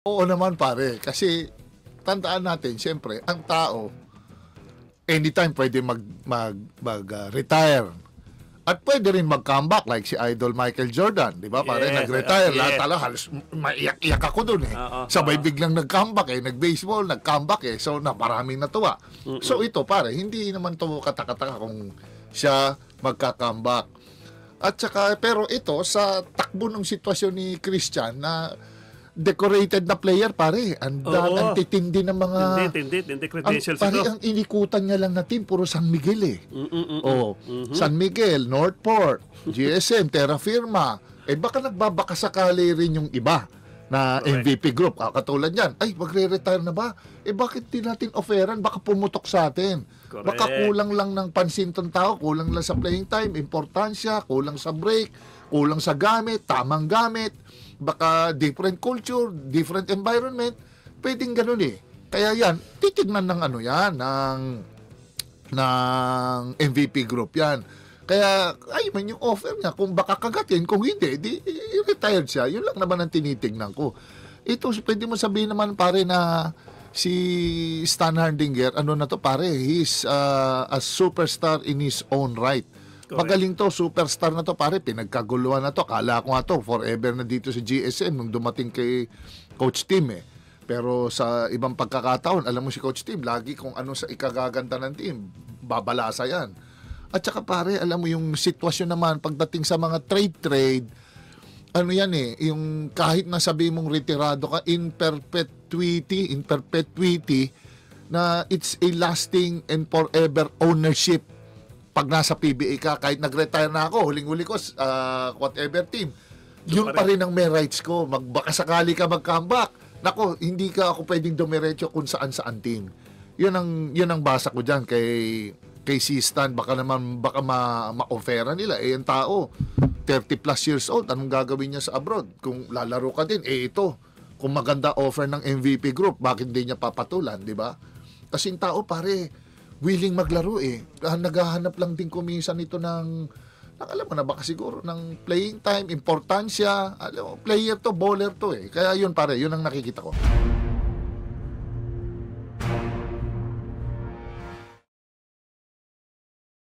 Oo naman pare, kasi tandaan natin siyempre ang tao anytime pwede retire. At pwede rin mag-comeback like si Idol Michael Jordan, 'di ba? Pare Yes, nag-retire, lahat yes. tala halos maiyak-iyak ako doon eh. Oo, Sabay oo. biglang nag-comeback eh, nag-baseball, nag-comeback eh. So na maraming natuwa. So ito pare, hindi naman to katakataka kung siya magka-comeback. At saka pero ito sa takbo ng sitwasyon ni Christian na decorated na player pare, ang titindi ng mga Hindi credentials pare, ito. ang inikutan niya lang na team puro San Miguel eh. Oh, Mhm. San Miguel, Northport, GSM, Terra Firma. Eh baka nagbabaka sakali rin yung iba na Correct. MVP group. Katulad yan, ay magre-retire na ba? Eh bakit di natin offeran? Baka pumutok sa atin. Correct. Baka kulang lang ng pansin tong tao, kulang lang sa playing time, importansya, kulang sa break, kulang sa gamit, tamang gamit. Baka different culture, different environment. Pwedeng ganun eh. Kaya yan, titignan ng ano yan, ng MVP group yan. Kaya, ay man yung offer niya, kung baka kagatin, kung hindi, di retired siya. Yun lang naman ang tinitignan ko. Ito, pwede mo sabihin naman pare na si Stan Hardinger, ano na to pare, he's a superstar in his own right. Correct. Magaling to, superstar na to pare, pinagkaguluhan na to. Kala ko nga to, forever na dito sa GSM nung dumating kay Coach Tim eh. Pero sa ibang pagkakataon, alam mo si Coach Tim, lagi kung ano sa ikagaganda ng team, babalasa yan. At saka pare, alam mo yung sitwasyon naman pagdating sa mga trade, ano yan eh, yung kahit na sabi mong retirado ka, in perpetuity, na it's a lasting and forever ownership. Pag nasa PBA ka, kahit nag-retire na ako, huling-huli ko, whatever team, yun pa rin ang may rights ko. Baka sakali ka mag-comeback. Nako, hindi ka ako pwedeng dumiretso kung saan-saan team. Yun ang basa ko dyan kay si Stan. Baka ma-offera nila. Eh, yung tao, 30 plus years old, anong gagawin niya sa abroad? Kung lalaro ka din, ito. Kung maganda offer ng MVP group, bakit hindi niya papatulan, di ba? Kasi yung tao, pare, willing maglaro eh. Naghahanap lang din kuminsan nito ng alam mo na baka siguro ng playing time, importansya. Alam mo, player to, bowler to eh. Kaya yun pare, yun ang nakikita ko.